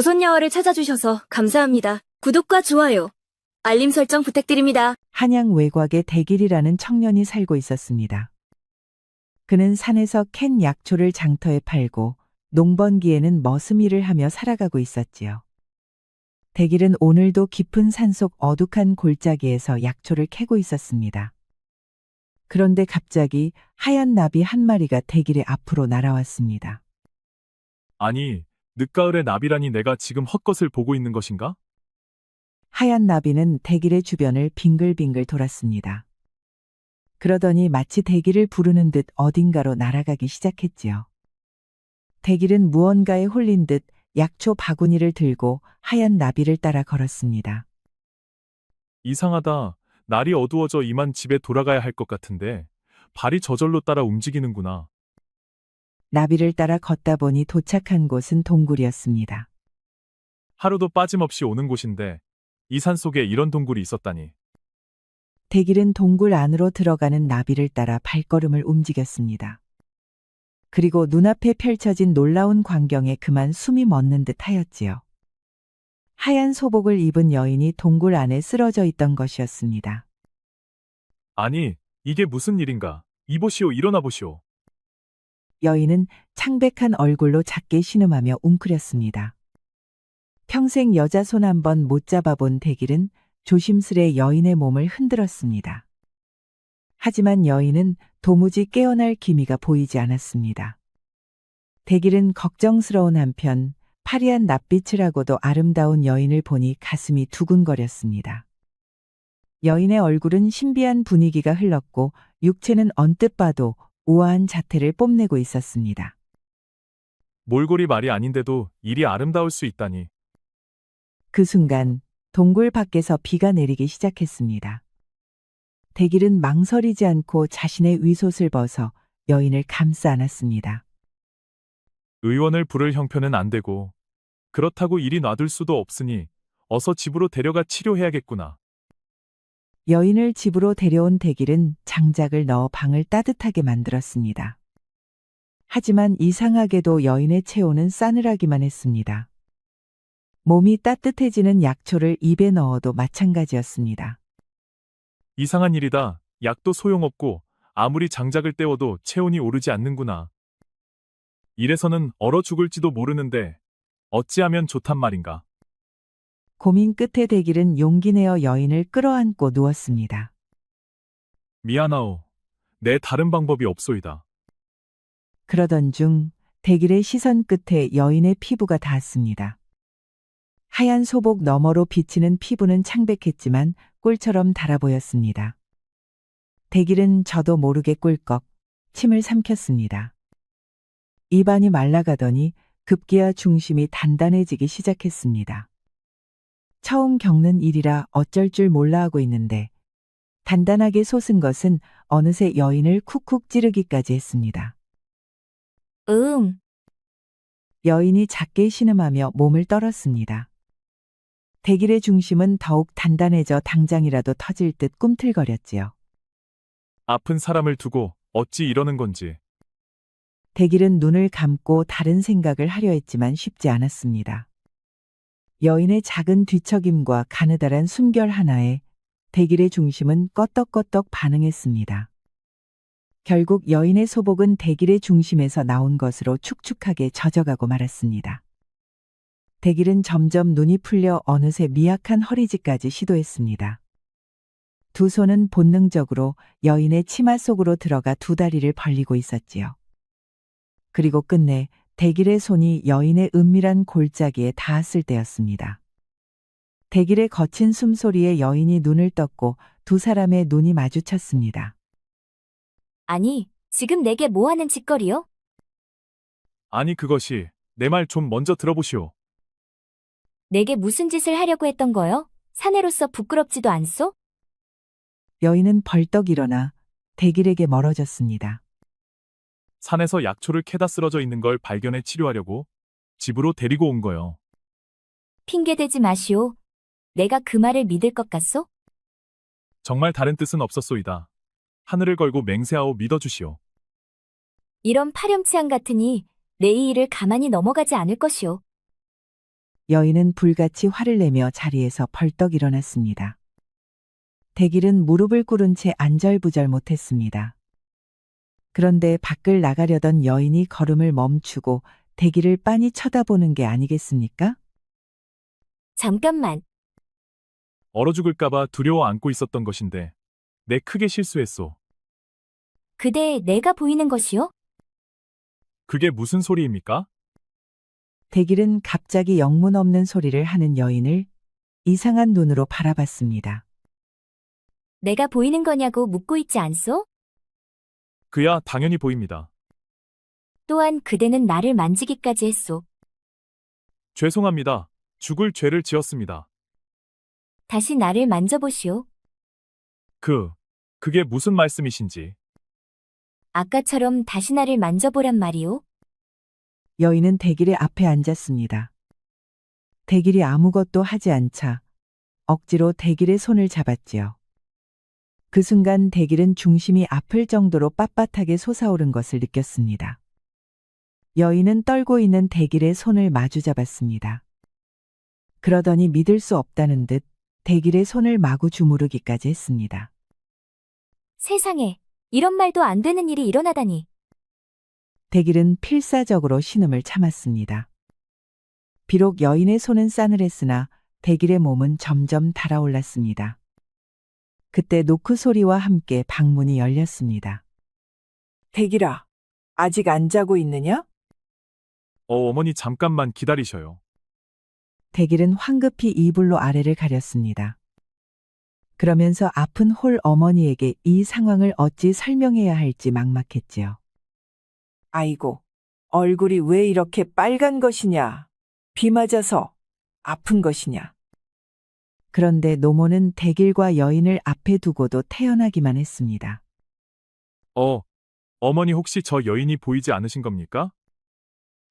조선야화를 찾아주셔서 감사합니다. 구독과 좋아요, 알림 설정 부탁드립니다. 한양 외곽에 대길이라는 청년이 살고 있었습니다. 그는 산에서 캔 약초를 장터에 팔고 농번기에는 머슴일을 하며 살아가고 있었지요. 대길은 오늘도 깊은 산속 어둑한 골짜기에서 약초를 캐고 있었습니다. 그런데 갑자기 하얀 나비 한 마리가 대길의 앞으로 날아왔습니다. 아니, 늦가을에 나비라니 내가 지금 헛것을 보고 있는 것인가? 하얀 나비는 대길의 주변을 빙글빙글 돌았습니다. 그러더니 마치 대길을 부르는 듯 어딘가로 날아가기 시작했지요. 대길은 무언가에 홀린 듯 약초 바구니를 들고 하얀 나비를 따라 걸었습니다. 이상하다. 날이 어두워져 이만 집에 돌아가야 할 것 같은데 발이 저절로 따라 움직이는구나. 나비를 따라 걷다 보니 도착한 곳은 동굴이었습니다. 하루도 빠짐없이 오는 곳인데 이 산속에 이런 동굴이 있었다니. 대길은 동굴 안으로 들어가는 나비를 따라 발걸음을 움직였습니다. 그리고 눈앞에 펼쳐진 놀라운 광경에 그만 숨이 멎는 듯 하였지요. 하얀 소복을 입은 여인이 동굴 안에 쓰러져 있던 것이었습니다. 아니, 이게 무슨 일인가? 이보시오, 일어나 보시오. 여인은 창백한 얼굴로 작게 신음하며 웅크렸습니다. 평생 여자 손 한 번 못 잡아본 대길은 조심스레 여인의 몸을 흔들었습니다. 하지만 여인은 도무지 깨어날 기미가 보이지 않았습니다. 대길은 걱정스러운 한편 파리한 낯빛을 하고도 아름다운 여인을 보니 가슴이 두근거렸습니다. 여인의 얼굴은 신비한 분위기가 흘렀고 육체는 언뜻 봐도 우아한 자태를 뽐내고 있었습니다. 몰골이 말이 아닌데도 일이 아름다울 수 있다니. 그 순간 동굴 밖에서 비가 내리기 시작했습니다. 대길은 망설이지 않고 자신의 위솥을 벗어 여인을 감싸 안았습니다. 의원을 부를 형편은 안 되고 그렇다고 이리 놔둘 수도 없으니 어서 집으로 데려가 치료해야겠구나. 여인을 집으로 데려온 대길은 장작을 넣어 방을 따뜻하게 만들었습니다. 하지만 이상하게도 여인의 체온은 싸늘하기만 했습니다. 몸이 따뜻해지는 약초를 입에 넣어도 마찬가지였습니다. 이상한 일이다. 약도 소용없고 아무리 장작을 떼워도 체온이 오르지 않는구나. 이래서는 얼어 죽을지도 모르는데 어찌하면 좋단 말인가. 고민 끝에 대길은 용기 내어 여인을 끌어안고 누웠습니다. 미안하오. 내 다른 방법이 없소이다. 그러던 중 대길의 시선 끝에 여인의 피부가 닿았습니다. 하얀 소복 너머로 비치는 피부는 창백했지만 꿀처럼 달아 보였습니다. 대길은 저도 모르게 꿀꺽 침을 삼켰습니다. 입안이 말라가더니 급기야 중심이 단단해지기 시작했습니다. 처음 겪는 일이라 어쩔 줄 몰라 하고 있는데 단단하게 솟은 것은 어느새 여인을 쿡쿡 찌르기까지 했습니다. 여인이 작게 신음하며 몸을 떨었습니다. 대길의 중심은 더욱 단단해져 당장이라도 터질 듯 꿈틀거렸지요. 아픈 사람을 두고 어찌 이러는 건지. 대길은 눈을 감고 다른 생각을 하려 했지만 쉽지 않았습니다. 여인의 작은 뒤척임과 가느다란 숨결 하나에 대길의 중심은 껐덕껐덕 반응했습니다. 결국 여인의 소복은 대길의 중심에서 나온 것으로 축축하게 젖어가고 말았습니다. 대길은 점점 눈이 풀려 어느새 미약한 허리짓까지 시도했습니다. 두 손은 본능적으로 여인의 치마 속으로 들어가 두 다리를 벌리고 있었지요. 그리고 끝내 대길의 손이 여인의 은밀한 골짜기에 닿았을 때였습니다. 대길의 거친 숨소리에 여인이 눈을 떴고 두 사람의 눈이 마주쳤습니다. 아니, 지금 내게 뭐 하는 짓거리요? 아니 그것이 내 말 좀 먼저 들어보시오. 내게 무슨 짓을 하려고 했던 거요? 사내로서 부끄럽지도 않소? 여인은 벌떡 일어나 대길에게 멀어졌습니다. 산에서 약초를 캐다 쓰러져 있는 걸 발견해 치료하려고 집으로 데리고 온 거요. 핑계대지 마시오. 내가 그 말을 믿을 것 같소? 정말 다른 뜻은 없었소이다. 하늘을 걸고 맹세하오 믿어주시오. 이런 파렴치한 같으니 내 이 일을 가만히 넘어가지 않을 것이오. 여인은 불같이 화를 내며 자리에서 벌떡 일어났습니다. 대길은 무릎을 꿇은 채 안절부절 못했습니다. 그런데 밖을 나가려던 여인이 걸음을 멈추고 대길을 빤히 쳐다보는 게 아니겠습니까? 잠깐만. 얼어 죽을까봐 두려워 안고 있었던 것인데 내 크게 실수했소. 그대 내가 보이는 것이요? 그게 무슨 소리입니까? 대길은 갑자기 영문 없는 소리를 하는 여인을 이상한 눈으로 바라봤습니다. 내가 보이는 거냐고 묻고 있지 않소? 그야 당연히 보입니다. 또한 그대는 나를 만지기까지 했소. 죄송합니다. 죽을 죄를 지었습니다. 다시 나를 만져보시오. 그게 무슨 말씀이신지. 아까처럼 다시 나를 만져보란 말이오. 여인은 대길의 앞에 앉았습니다. 대길이 아무것도 하지 않자 억지로 대길의 손을 잡았지요. 그 순간 대길은 중심이 아플 정도로 빳빳하게 솟아오른 것을 느꼈습니다. 여인은 떨고 있는 대길의 손을 마주 잡았습니다. 그러더니 믿을 수 없다는 듯 대길의 손을 마구 주무르기까지 했습니다. 세상에, 이런 말도 안 되는 일이 일어나다니. 대길은 필사적으로 신음을 참았습니다. 비록 여인의 손은 싸늘했으나 대길의 몸은 점점 달아올랐습니다. 그때 노크 소리와 함께 방문이 열렸습니다. 대길아, 아직 안 자고 있느냐? 어머니 잠깐만 기다리셔요. 대길은 황급히 이불로 아래를 가렸습니다. 그러면서 아픈 홀 어머니에게 이 상황을 어찌 설명해야 할지 막막했지요. 아이고, 얼굴이 왜 이렇게 빨간 것이냐? 비 맞아서 아픈 것이냐? 그런데 노모는 대길과 여인을 앞에 두고도 태연하기만 했습니다. 어머니 혹시 저 여인이 보이지 않으신 겁니까?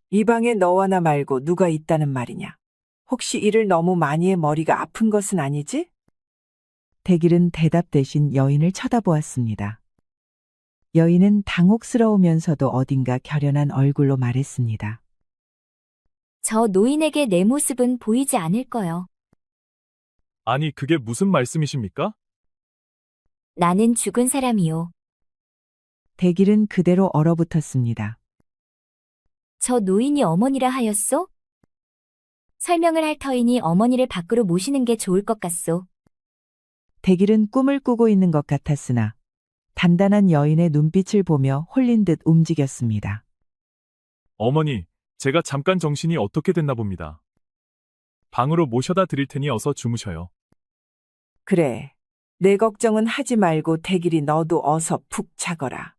이 방에 너와 나 말고 누가 있다는 말이냐? 혹시 일을 너무 많이 해 머리가 아픈 것은 아니지? 대길은 대답 대신 여인을 쳐다보았습니다. 여인은 당혹스러우면서도 어딘가 결연한 얼굴로 말했습니다. 저 노인에게 내 모습은 보이지 않을 거요. 아니 그게 무슨 말씀이십니까? 나는 죽은 사람이요. 대길은 그대로 얼어붙었습니다. 저 노인이 어머니라 하였소? 설명을 할 터이니 어머니를 밖으로 모시는 게 좋을 것 같소. 대길은 꿈을 꾸고 있는 것 같았으나 단단한 여인의 눈빛을 보며 홀린 듯 움직였습니다. 어머니, 제가 잠깐 정신이 어떻게 됐나 봅니다. 방으로 모셔다 드릴 테니 어서 주무셔요. 그래, 내 걱정은 하지 말고 대길이 너도 어서 푹 자거라.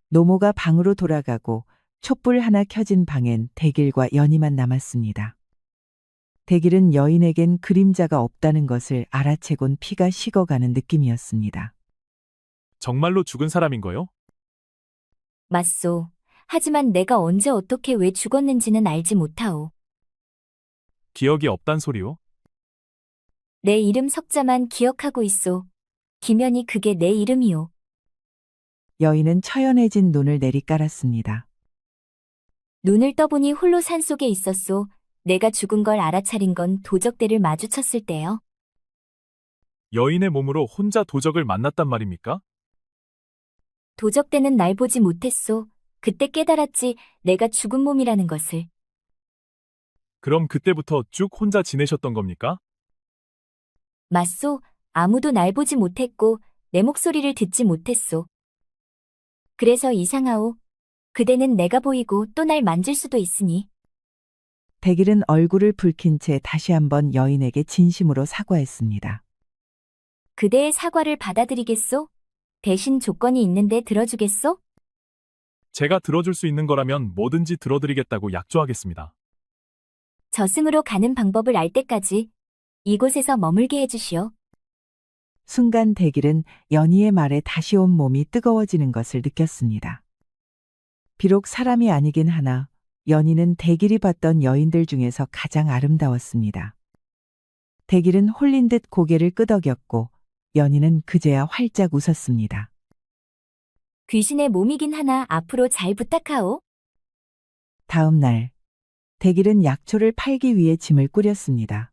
노모가 방으로 돌아가고 촛불 하나 켜진 방엔 대길과 연희만 남았습니다. 대길은 여인에겐 그림자가 없다는 것을 알아채곤 피가 식어가는 느낌이었습니다. 정말로 죽은 사람인 거요? 맞소. 하지만 내가 언제 어떻게 왜 죽었는지는 알지 못하오. 기억이 없단 소리요? 내 이름 석자만 기억하고 있소. 김연희 그게 내 이름이오. 여인은 처연해진 눈을 내리깔았습니다. 눈을 떠보니 홀로 산속에 있었소. 내가 죽은 걸 알아차린 건 도적대를 마주쳤을 때요. 여인의 몸으로 혼자 도적을 만났단 말입니까? 도적대는 날 보지 못했소. 그때 깨달았지 내가 죽은 몸이라는 것을. 그럼 그때부터 쭉 혼자 지내셨던 겁니까? 맞소. 아무도 날 보지 못했고 내 목소리를 듣지 못했소. 그래서 이상하오. 그대는 내가 보이고 또 날 만질 수도 있으니. 대길은 얼굴을 붉힌 채 다시 한번 여인에게 진심으로 사과했습니다. 그대의 사과를 받아들이겠소? 대신 조건이 있는데 들어주겠소? 제가 들어줄 수 있는 거라면 뭐든지 들어드리겠다고 약조하겠습니다. 저승으로 가는 방법을 알 때까지 이곳에서 머물게 해주시오. 순간 대길은 연희의 말에 다시 온 몸이 뜨거워지는 것을 느꼈습니다. 비록 사람이 아니긴 하나 연희는 대길이 봤던 여인들 중에서 가장 아름다웠습니다. 대길은 홀린 듯 고개를 끄덕였고 연희는 그제야 활짝 웃었습니다. 귀신의 몸이긴 하나 앞으로 잘 부탁하오. 다음 날 대길은 약초를 팔기 위해 짐을 꾸렸습니다.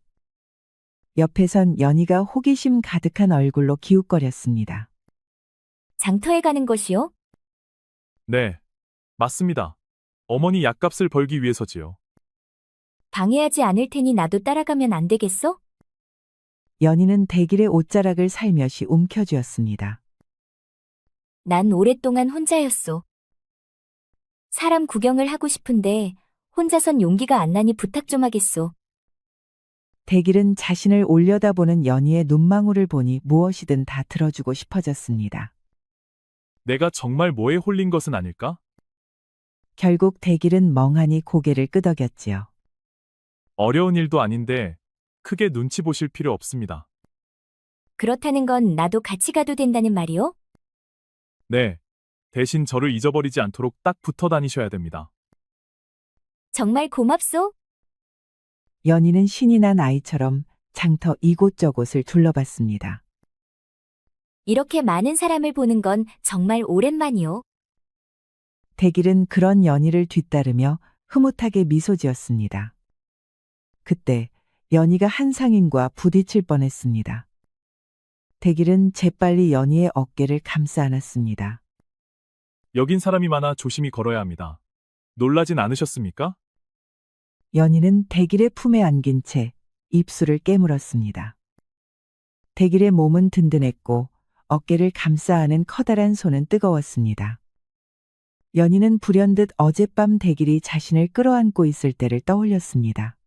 옆에선 연희가 호기심 가득한 얼굴로 기웃거렸습니다. 장터에 가는 것이요? 네, 맞습니다. 어머니 약값을 벌기 위해서지요. 방해하지 않을 테니 나도 따라가면 안 되겠어? 연희는 대길의 옷자락을 살며시 움켜쥐었습니다. 난 오랫동안 혼자였소. 사람 구경을 하고 싶은데 혼자선 용기가 안 나니 부탁 좀 하겠소. 대길은 자신을 올려다보는 연희의 눈망울을 보니 무엇이든 다 들어주고 싶어졌습니다. 내가 정말 뭐에 홀린 것은 아닐까? 결국 대길은 멍하니 고개를 끄덕였지요. 어려운 일도 아닌데 크게 눈치 보실 필요 없습니다. 그렇다는 건 나도 같이 가도 된다는 말이요? 네, 대신 저를 잊어버리지 않도록 딱 붙어 다니셔야 됩니다. 정말 고맙소? 연희는 신이 난 아이처럼 장터 이곳저곳을 둘러봤습니다. 이렇게 많은 사람을 보는 건 정말 오랜만이요. 대길은 그런 연희를 뒤따르며 흐뭇하게 미소 지었습니다. 그때 연희가 한 상인과 부딪힐 뻔했습니다. 대길은 재빨리 연희의 어깨를 감싸 안았습니다. 여긴 사람이 많아 조심히 걸어야 합니다. 놀라진 않으셨습니까? 연희는 대길의 품에 안긴 채 입술을 깨물었습니다. 대길의 몸은 든든했고 어깨를 감싸 안은 커다란 손은 뜨거웠습니다. 연희는 불현듯 어젯밤 대길이 자신을 끌어안고 있을 때를 떠올렸습니다.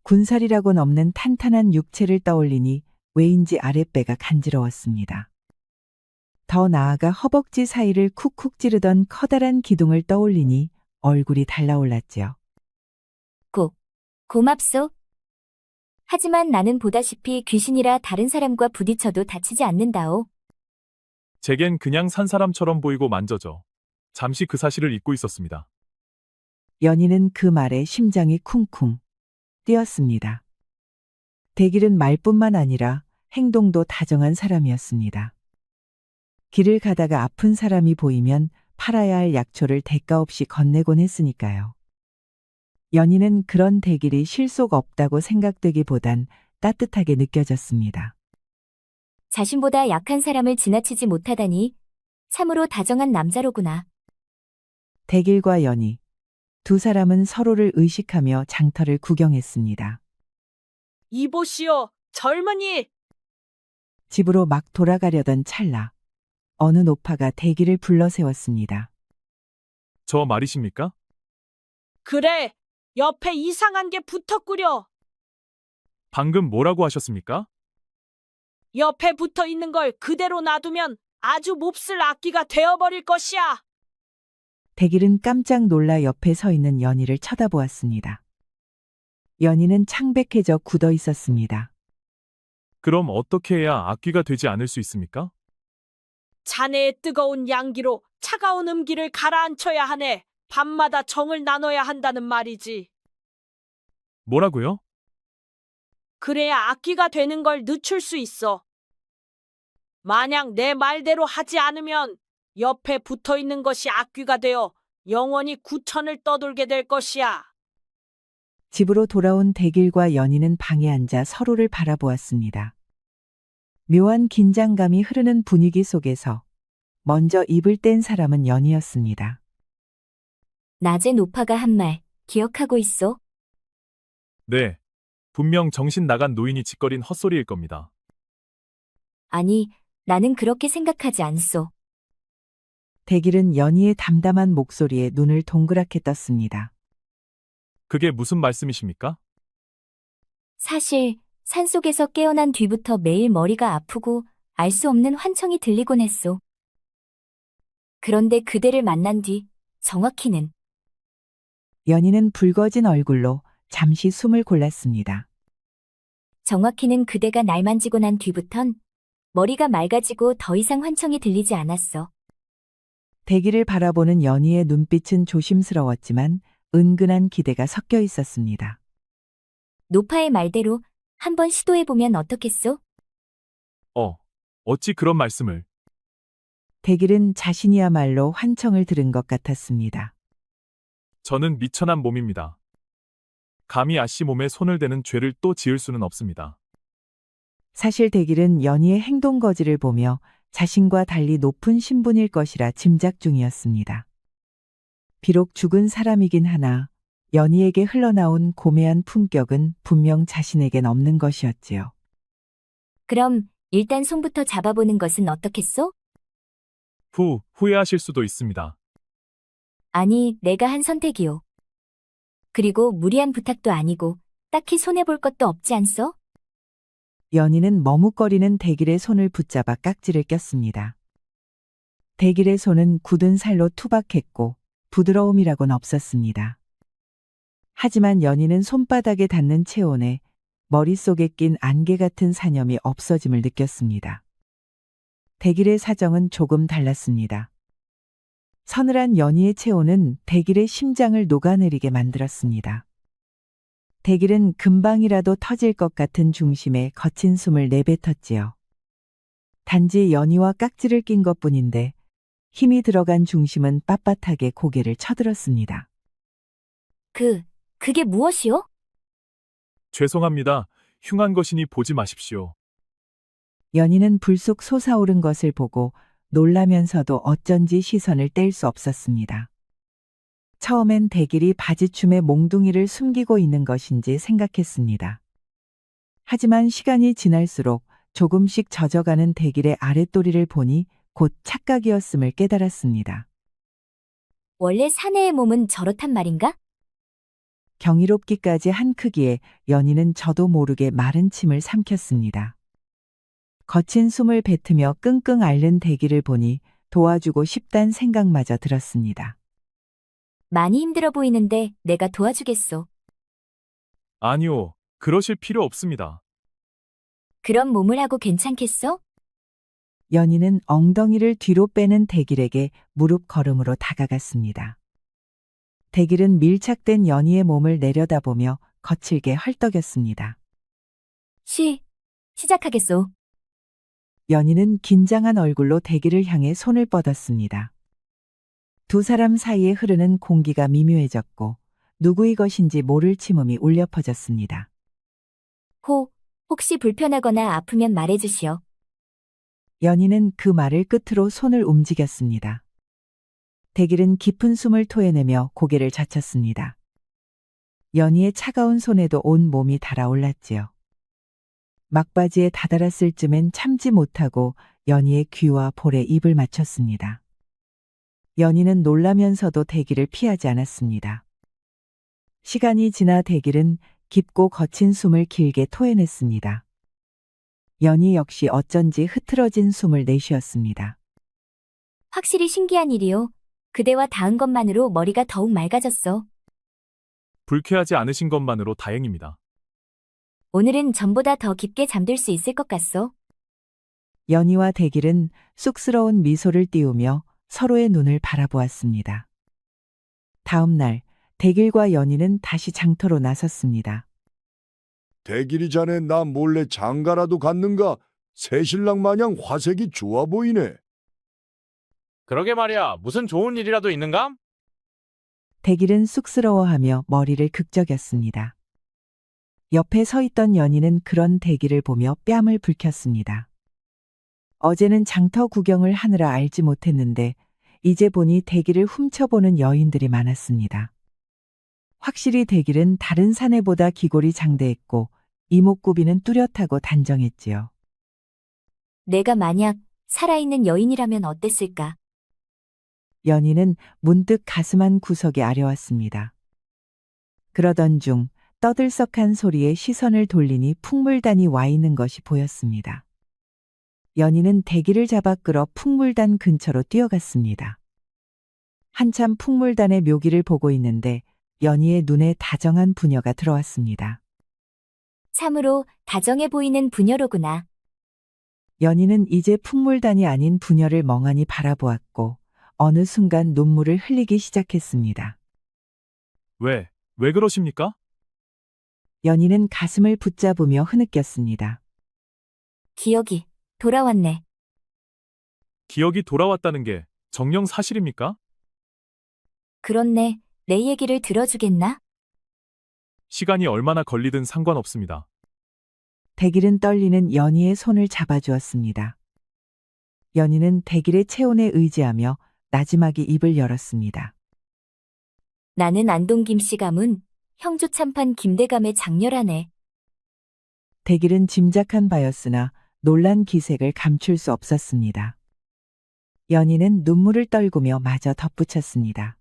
군살이라곤 없는 탄탄한 육체를 떠올리니 왜인지 아랫배가 간지러웠습니다. 더 나아가 허벅지 사이를 쿡쿡 찌르던 커다란 기둥을 떠올리니 얼굴이 달라올랐지요. 고맙소. 하지만 나는 보다시피 귀신이라 다른 사람과 부딪혀도 다치지 않는다오. 제겐 그냥 산 사람처럼 보이고 만져져. 잠시 그 사실을 잊고 있었습니다. 연희는 그 말에 심장이 쿵쿵 뛰었습니다. 대길은 말뿐만 아니라 행동도 다정한 사람이었습니다. 길을 가다가 아픈 사람이 보이면 팔아야 할 약초를 대가 없이 건네곤 했으니까요. 연희는 그런 대길이 실속 없다고 생각되기보단 따뜻하게 느껴졌습니다. 자신보다 약한 사람을 지나치지 못하다니 참으로 다정한 남자로구나. 대길과 연희, 두 사람은 서로를 의식하며 장터를 구경했습니다. 이보시오, 젊은이! 집으로 막 돌아가려던 찰나 어느 노파가 대길을 불러 세웠습니다. 저 말이십니까? 그래, 옆에 이상한 게 붙었구려. 방금 뭐라고 하셨습니까? 옆에 붙어 있는 걸 그대로 놔두면 아주 몹쓸 악기가 되어버릴 것이야. 대길은 깜짝 놀라 옆에 서 있는 연희를 쳐다보았습니다. 연희는 창백해져 굳어 있었습니다. 그럼 어떻게 해야 악귀가 되지 않을 수 있습니까? 자네의 뜨거운 양기로 차가운 음기를 가라앉혀야 하네. 밤마다 정을 나눠야 한다는 말이지. 뭐라고요? 그래야 악기가 되는 걸 늦출 수 있어. 만약 내 말대로 하지 않으면 옆에 붙어 있는 것이 악귀가 되어 영원히 구천을 떠돌게 될 것이야. 집으로 돌아온 대길과 연희는 방에 앉아 서로를 바라보았습니다. 묘한 긴장감이 흐르는 분위기 속에서 먼저 입을 뗀 사람은 연희였습니다. 낮에 노파가 한 말 기억하고 있어? 네. 분명 정신 나간 노인이 짓거린 헛소리일 겁니다. 아니, 나는 그렇게 생각하지 않소. 대길은 연희의 담담한 목소리에 눈을 동그랗게 떴습니다. 그게 무슨 말씀이십니까? 사실 산속에서 깨어난 뒤부터 매일 머리가 아프고 알 수 없는 환청이 들리곤 했소. 그런데 그대를 만난 뒤 정확히는 연희는 붉어진 얼굴로 잠시 숨을 골랐습니다. 정확히는 그대가 날 만지고 난 뒤부턴 머리가 맑아지고 더 이상 환청이 들리지 않았어. 대길을 바라보는 연희의 눈빛은 조심스러웠지만 은근한 기대가 섞여 있었습니다. 노파의 말대로 한번 시도해보면 어떻겠소? 어찌 그런 말씀을. 대길은 자신이야말로 환청을 들은 것 같았습니다. 저는 미천한 몸입니다. 감히 아씨 몸에 손을 대는 죄를 또 지을 수는 없습니다. 사실 대길은 연희의 행동 거지를 보며 자신과 달리 높은 신분일 것이라 짐작 중이었습니다. 비록 죽은 사람이긴 하나 연희에게 흘러나온 고매한 품격은 분명 자신에겐 없는 것이었지요. 그럼 일단 손부터 잡아보는 것은 어떻겠소? 후회하실 수도 있습니다. 아니, 내가 한 선택이요. 그리고 무리한 부탁도 아니고 딱히 손해볼 것도 없지 않소? 연희는 머뭇거리는 대길의 손을 붙잡아 깍지를 꼈습니다. 대길의 손은 굳은 살로 투박했고 부드러움이라고는 없었습니다. 하지만 연희는 손바닥에 닿는 체온에 머릿속에 낀 안개 같은 사념이 없어짐을 느꼈습니다. 대길의 사정은 조금 달랐습니다. 서늘한 연희의 체온은 대길의 심장을 녹아내리게 만들었습니다. 대길은 금방이라도 터질 것 같은 중심에 거친 숨을 내뱉었지요. 단지 연희와 깍지를 낀 것뿐인데 힘이 들어간 중심은 빳빳하게 고개를 쳐들었습니다. 그게 무엇이요? 죄송합니다. 흉한 것이니 보지 마십시오. 연희는 불쑥 솟아오른 것을 보고 놀라면서도 어쩐지 시선을 뗄 수 없었습니다. 처음엔 대길이 바지춤에 몽둥이를 숨기고 있는 것인지 생각했습니다. 하지만 시간이 지날수록 조금씩 젖어가는 대길의 아랫도리를 보니 곧 착각이었음을 깨달았습니다. 원래 사내의 몸은 저렇단 말인가? 경이롭기까지 한 크기에 연희는 저도 모르게 마른 침을 삼켰습니다. 거친 숨을 뱉으며 끙끙 앓는 대길을 보니 도와주고 싶단 생각마저 들었습니다. 많이 힘들어 보이는데 내가 도와주겠소. 아니요, 그러실 필요 없습니다. 그런 몸을 하고 괜찮겠소? 연희는 엉덩이를 뒤로 빼는 대길에게 무릎 걸음으로 다가갔습니다. 대길은 밀착된 연희의 몸을 내려다보며 거칠게 헐떡였습니다. 시작하겠소. 연희는 긴장한 얼굴로 대길을 향해 손을 뻗었습니다. 두 사람 사이에 흐르는 공기가 미묘해졌고 누구의 것인지 모를 침음이 울려 퍼졌습니다. 혹시 불편하거나 아프면 말해주시오. 연희는 그 말을 끝으로 손을 움직였습니다. 대길은 깊은 숨을 토해내며 고개를 젖혔습니다. 연희의 차가운 손에도 온 몸이 달아올랐지요. 막바지에 다다랐을 쯤엔 참지 못하고 연희의 귀와 볼에 입을 맞췄습니다. 연희는 놀라면서도 대길을 피하지 않았습니다. 시간이 지나 대길은 깊고 거친 숨을 길게 토해냈습니다. 연희 역시 어쩐지 흐트러진 숨을 내쉬었습니다. 확실히 신기한 일이요. 그대와 닿은 것만으로 머리가 더욱 맑아졌어. 불쾌하지 않으신 것만으로 다행입니다. 오늘은 전보다 더 깊게 잠들 수 있을 것 같소. 연희와 대길은 쑥스러운 미소를 띄우며 서로의 눈을 바라보았습니다. 다음 날 대길과 연희는 다시 장터로 나섰습니다. 대길이 자네 나 몰래 장가라도 갔는가? 새신랑 마냥 화색이 좋아 보이네. 그러게 말이야. 무슨 좋은 일이라도 있는가? 대길은 쑥스러워하며 머리를 극적였습니다. 옆에 서 있던 연희는 그런 대길을 보며 뺨을 붉혔습니다. 어제는 장터 구경을 하느라 알지 못했는데 이제 보니 대길을 훔쳐보는 여인들이 많았습니다. 확실히 대길은 다른 사내보다 기골이 장대했고 이목구비는 뚜렷하고 단정했지요. 내가 만약 살아있는 여인이라면 어땠을까? 연희는 문득 가슴 한 구석에 아려왔습니다. 그러던 중 떠들썩한 소리에 시선을 돌리니 풍물단이 와 있는 것이 보였습니다. 연희는 대길을 잡아 끌어 풍물단 근처로 뛰어갔습니다. 한참 풍물단의 묘기를 보고 있는데 연희의 눈에 다정한 부녀가 들어왔습니다. 참으로 다정해 보이는 부녀로구나. 연희는 이제 풍물단이 아닌 부녀를 멍하니 바라보았고 어느 순간 눈물을 흘리기 시작했습니다. 왜 그러십니까? 연희는 가슴을 붙잡으며 흐느꼈습니다. 기억이 돌아왔네. 기억이 돌아왔다는 게 정녕 사실입니까? 그렇네. 내 얘기를 들어주겠나? 시간이 얼마나 걸리든 상관없습니다. 대길은 떨리는 연희의 손을 잡아주었습니다. 연희는 대길의 체온에 의지하며 나지막이 입을 열었습니다. 나는 안동 김씨 가문 형조 참판 김대감의 장녀라네. 대길은 짐작한 바였으나 놀란 기색을 감출 수 없었습니다. 연희는 눈물을 떨구며 마저 덧붙였습니다.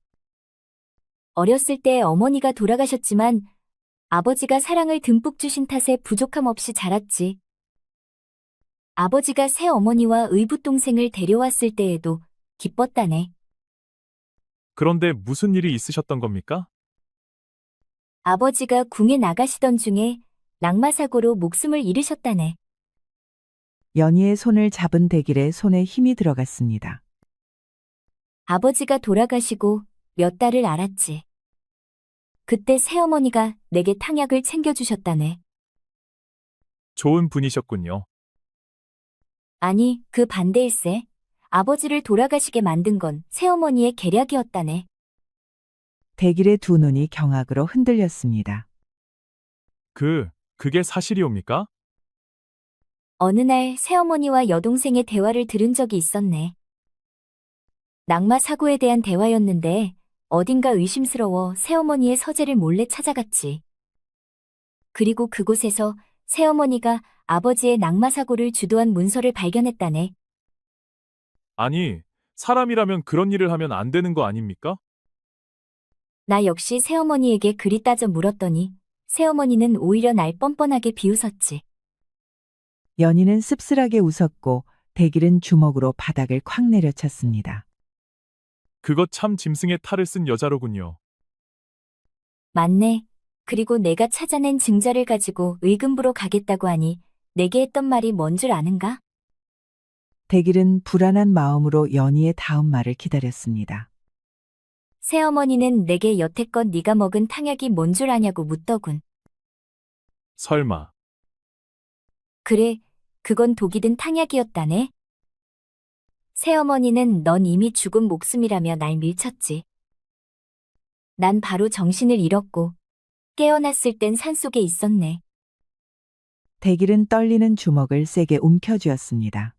어렸을 때 어머니가 돌아가셨지만 아버지가 사랑을 듬뿍 주신 탓에 부족함 없이 자랐지. 아버지가 새 어머니와 의붓동생을 데려왔을 때에도 기뻤다네. 그런데 무슨 일이 있으셨던 겁니까? 아버지가 궁에 나가시던 중에 낙마사고로 목숨을 잃으셨다네. 연희의 손을 잡은 대길의 손에 힘이 들어갔습니다. 아버지가 돌아가시고 몇 달을 알았지. 그때 새어머니가 내게 탕약을 챙겨주셨다네. 좋은 분이셨군요. 아니, 그 반대일세. 아버지를 돌아가시게 만든 건 새어머니의 계략이었다네. 대길의 두 눈이 경악으로 흔들렸습니다. 그게 사실이옵니까? 어느 날 새어머니와 여동생의 대화를 들은 적이 있었네. 낙마 사고에 대한 대화였는데 어딘가 의심스러워 새어머니의 서재를 몰래 찾아갔지. 그리고 그곳에서 새어머니가 아버지의 낙마 사고를 주도한 문서를 발견했다네. 아니, 사람이라면 그런 일을 하면 안 되는 거 아닙니까? 나 역시 새어머니에게 그리 따져 물었더니 새어머니는 오히려 날 뻔뻔하게 비웃었지. 연희는 씁쓸하게 웃었고 대길은 주먹으로 바닥을 콱 내려쳤습니다. 그것 참 짐승의 탈을 쓴 여자로군요. 맞네. 그리고 내가 찾아낸 증자를 가지고 의금부로 가겠다고 하니 내게 했던 말이 뭔 줄 아는가? 대길은 불안한 마음으로 연희의 다음 말을 기다렸습니다. 새어머니는 내게 여태껏 네가 먹은 탕약이 뭔 줄 아냐고 묻더군. 설마. 그래, 그건 독이 든 탕약이었다네. 새어머니는 넌 이미 죽은 목숨이라며 날 밀쳤지. 난 바로 정신을 잃었고 깨어났을 땐 산속에 있었네. 대길은 떨리는 주먹을 세게 움켜쥐었습니다.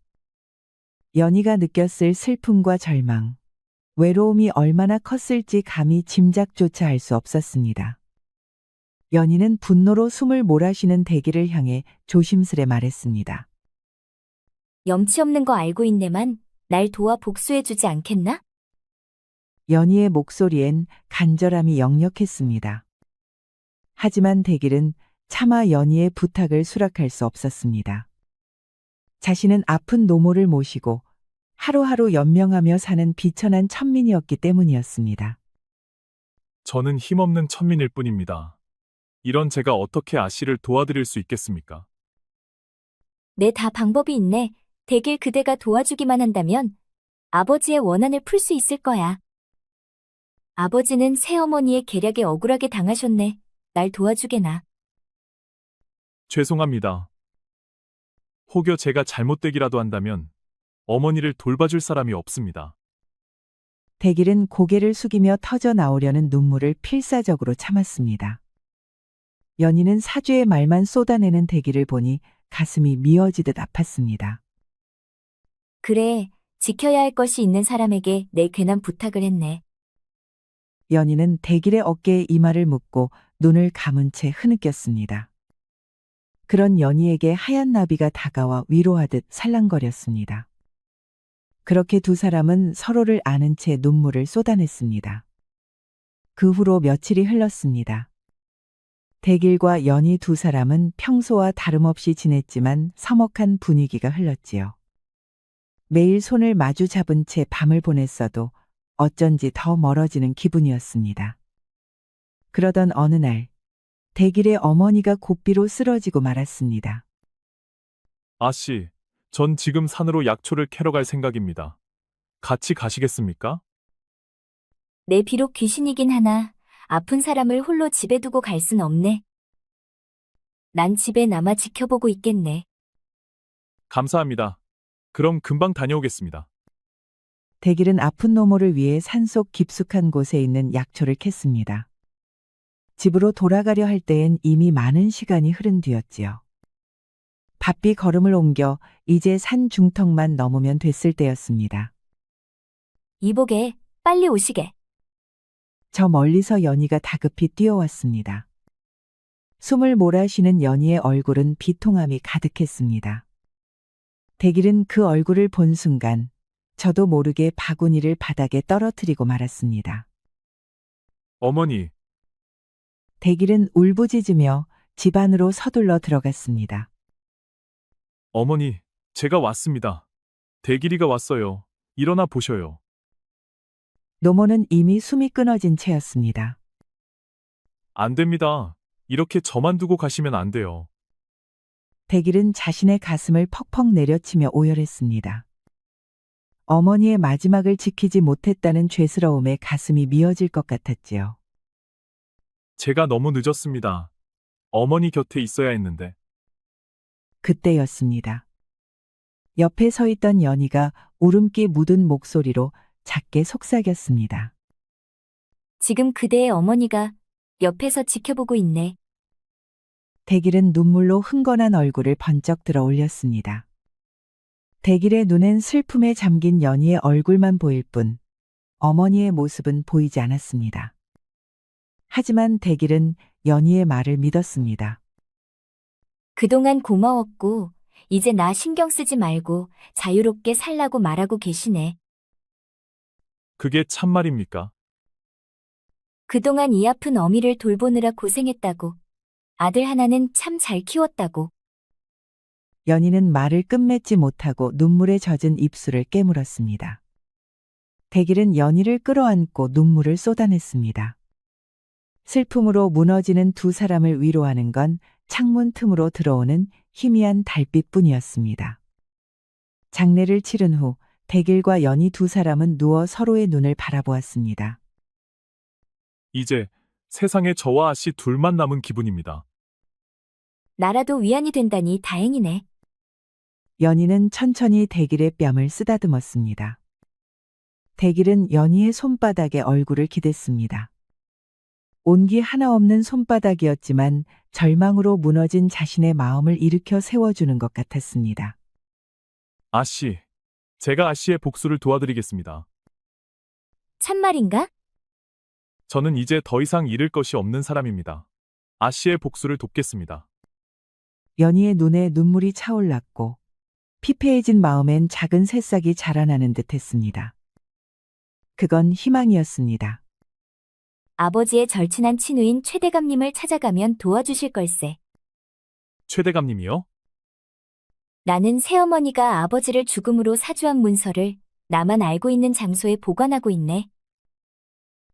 연희가 느꼈을 슬픔과 절망, 외로움이 얼마나 컸을지 감히 짐작조차 할 수 없었습니다. 연희는 분노로 숨을 몰아쉬는 대길을 향해 조심스레 말했습니다. 염치 없는 거 알고 있네만 날 도와 복수해주지 않겠나? 연희의 목소리엔 간절함이 역력했습니다. 하지만 대길은 차마 연희의 부탁을 수락할 수 없었습니다. 자신은 아픈 노모를 모시고 하루하루 연명하며 사는 비천한 천민이었기 때문이었습니다. 저는 힘없는 천민일 뿐입니다. 이런 제가 어떻게 아씨를 도와드릴 수 있겠습니까? 내 다 방법이 있네. 대길 그대가 도와주기만 한다면 아버지의 원한을 풀 수 있을 거야. 아버지는 새어머니의 계략에 억울하게 당하셨네. 날 도와주게나. 죄송합니다. 혹여 제가 잘못되기라도 한다면 어머니를 돌봐줄 사람이 없습니다. 대길은 고개를 숙이며 터져 나오려는 눈물을 필사적으로 참았습니다. 연희는 사주의 말만 쏟아내는 대길을 보니 가슴이 미어지듯 아팠습니다. 그래, 지켜야 할 것이 있는 사람에게 내 괜한 부탁을 했네. 연희는 대길의 어깨에 이마를 묻고 눈을 감은 채 흐느꼈습니다. 그런 연희에게 하얀 나비가 다가와 위로하듯 살랑거렸습니다. 그렇게 두 사람은 서로를 아는 채 눈물을 쏟아냈습니다. 그 후로 며칠이 흘렀습니다. 대길과 연희 두 사람은 평소와 다름없이 지냈지만 서먹한 분위기가 흘렀지요. 매일 손을 마주 잡은 채 밤을 보냈어도 어쩐지 더 멀어지는 기분이었습니다. 그러던 어느 날, 대길의 어머니가 고삐로 쓰러지고 말았습니다. 아씨, 전 지금 산으로 약초를 캐러 갈 생각입니다. 같이 가시겠습니까? 내 비록 귀신이긴 하나 아픈 사람을 홀로 집에 두고 갈 순 없네. 난 집에 남아 지켜보고 있겠네. 감사합니다. 그럼 금방 다녀오겠습니다. 대길은 아픈 노모를 위해 산속 깊숙한 곳에 있는 약초를 캤습니다. 집으로 돌아가려 할 때엔 이미 많은 시간이 흐른 뒤였지요. 바삐 걸음을 옮겨 이제 산 중턱만 넘으면 됐을 때였습니다. 이보게, 빨리 오시게. 저 멀리서 연희가 다급히 뛰어왔습니다. 숨을 몰아쉬는 연희의 얼굴은 비통함이 가득했습니다. 대길은 그 얼굴을 본 순간 저도 모르게 바구니를 바닥에 떨어뜨리고 말았습니다. 어머니, 대길은 울부짖으며 집 안으로 서둘러 들어갔습니다. 어머니, 제가 왔습니다. 대길이가 왔어요. 일어나 보셔요. 노모는 이미 숨이 끊어진 채였습니다. 안 됩니다. 이렇게 저만 두고 가시면 안 돼요. 대길은 자신의 가슴을 퍽퍽 내려치며 오열했습니다. 어머니의 마지막을 지키지 못했다는 죄스러움에 가슴이 미어질 것 같았지요. 제가 너무 늦었습니다. 어머니 곁에 있어야 했는데. 그때였습니다. 옆에 서 있던 연희가 울음기 묻은 목소리로 작게 속삭였습니다. 지금 그대의 어머니가 옆에서 지켜보고 있네. 대길은 눈물로 흥건한 얼굴을 번쩍 들어 올렸습니다. 대길의 눈엔 슬픔에 잠긴 연희의 얼굴만 보일 뿐 어머니의 모습은 보이지 않았습니다. 하지만 대길은 연희의 말을 믿었습니다. 그동안 고마웠고, 이제 나 신경 쓰지 말고 자유롭게 살라고 말하고 계시네. 그게 참말입니까? 그동안 이 아픈 어미를 돌보느라 고생했다고. 아들 하나는 참 잘 키웠다고. 연희는 말을 끝맺지 못하고 눈물에 젖은 입술을 깨물었습니다. 대길은 연희를 끌어안고 눈물을 쏟아냈습니다. 슬픔으로 무너지는 두 사람을 위로하는 건 창문 틈으로 들어오는 희미한 달빛뿐이었습니다. 장례를 치른 후 대길과 연희 두 사람은 누워 서로의 눈을 바라보았습니다. 이제 세상에 저와 아씨 둘만 남은 기분입니다. 나라도 위안이 된다니 다행이네. 연희는 천천히 대길의 뺨을 쓰다듬었습니다. 대길은 연희의 손바닥에 얼굴을 기댔습니다. 온기 하나 없는 손바닥이었지만 절망으로 무너진 자신의 마음을 일으켜 세워주는 것 같았습니다. 아씨, 제가 아씨의 복수를 도와드리겠습니다. 참말인가? 저는 이제 더 이상 잃을 것이 없는 사람입니다. 아씨의 복수를 돕겠습니다. 연희의 눈에 눈물이 차올랐고 피폐해진 마음엔 작은 새싹이 자라나는 듯했습니다. 그건 희망이었습니다. 아버지의 절친한 친우인 최대감님을 찾아가면 도와주실 걸세. 최대감님이요? 나는 새어머니가 아버지를 죽음으로 사주한 문서를 나만 알고 있는 장소에 보관하고 있네.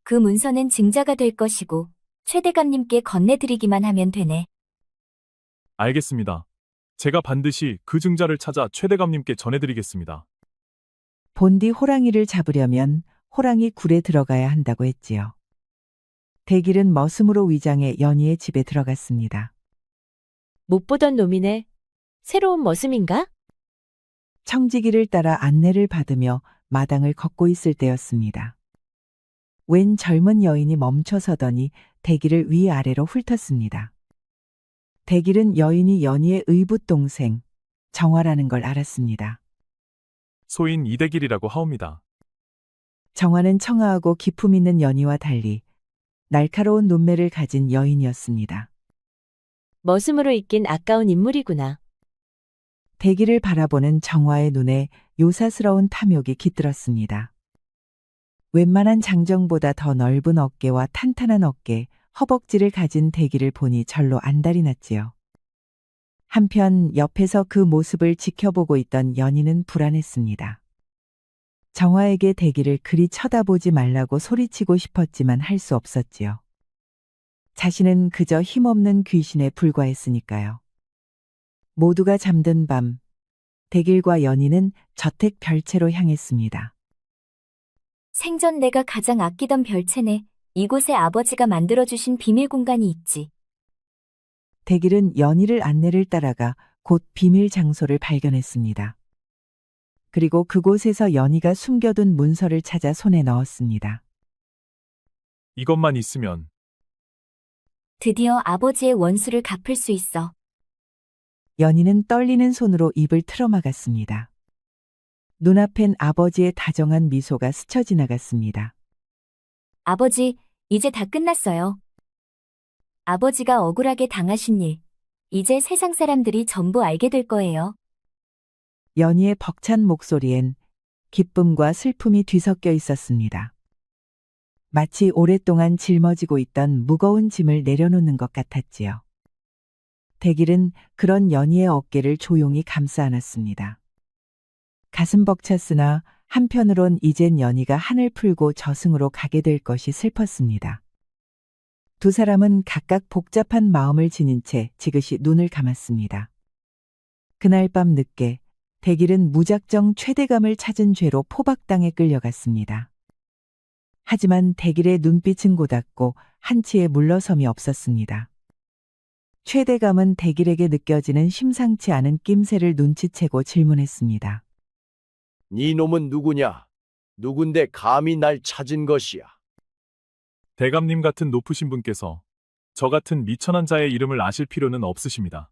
그 문서는 증자가 될 것이고 최대감님께 건네드리기만 하면 되네. 알겠습니다. 제가 반드시 그 증자를 찾아 최대감님께 전해드리겠습니다. 본디 호랑이를 잡으려면 호랑이 굴에 들어가야 한다고 했지요. 대길은 머슴으로 위장해 연희의 집에 들어갔습니다. 못 보던 놈이네. 새로운 머슴인가? 청지기를 따라 안내를 받으며 마당을 걷고 있을 때였습니다. 웬 젊은 여인이 멈춰서더니 대길을 위아래로 훑었습니다. 대길은 여인이 연희의 의붓 동생 정화라는 걸 알았습니다. 소인 이대길이라고 하옵니다. 정화는 청아하고 기품 있는 연희와 달리 날카로운 눈매를 가진 여인이었습니다. 머슴으로 있긴 아까운 인물이구나. 대길을 바라보는 정화의 눈에 요사스러운 탐욕이 깃들었습니다. 웬만한 장정보다 더 넓은 어깨와 탄탄한 어깨, 허벅지를 가진 대길을 보니 절로 안달이 났지요. 한편 옆에서 그 모습을 지켜보고 있던 연희는 불안했습니다. 정화에게 대길을 그리 쳐다보지 말라고 소리치고 싶었지만 할 수 없었지요. 자신은 그저 힘없는 귀신에 불과했으니까요. 모두가 잠든 밤, 대길과 연희는 저택 별채로 향했습니다. 생전 내가 가장 아끼던 별채네. 이곳에 아버지가 만들어주신 비밀 공간이 있지. 대길은 연희를 안내를 따라가 곧 비밀 장소를 발견했습니다. 그리고 그곳에서 연희가 숨겨둔 문서를 찾아 손에 넣었습니다. 이것만 있으면 드디어 아버지의 원수를 갚을 수 있어. 연희는 떨리는 손으로 입을 틀어막았습니다. 눈앞엔 아버지의 다정한 미소가 스쳐 지나갔습니다. 아버지, 이제 다 끝났어요. 아버지가 억울하게 당하신 일, 이제 세상 사람들이 전부 알게 될 거예요. 연희의 벅찬 목소리엔 기쁨과 슬픔이 뒤섞여 있었습니다. 마치 오랫동안 짊어지고 있던 무거운 짐을 내려놓는 것 같았지요. 대길은 그런 연희의 어깨를 조용히 감싸 안았습니다. 가슴 벅찼으나 한편으론 이젠 연희가 한을 풀고 저승으로 가게 될 것이 슬펐습니다. 두 사람은 각각 복잡한 마음을 지닌 채 지그시 눈을 감았습니다. 그날 밤 늦게 대길은 무작정 최대감을 찾은 죄로 포박당에 끌려갔습니다. 하지만 대길의 눈빛은 고닫고 한치의 물러섬이 없었습니다. 최대감은 대길에게 느껴지는 심상치 않은 낌새를 눈치채고 질문했습니다. 네 놈은 누구냐? 누군데 감히 날 찾은 것이야? 대감님 같은 높으신 분께서 저 같은 미천한 자의 이름을 아실 필요는 없으십니다.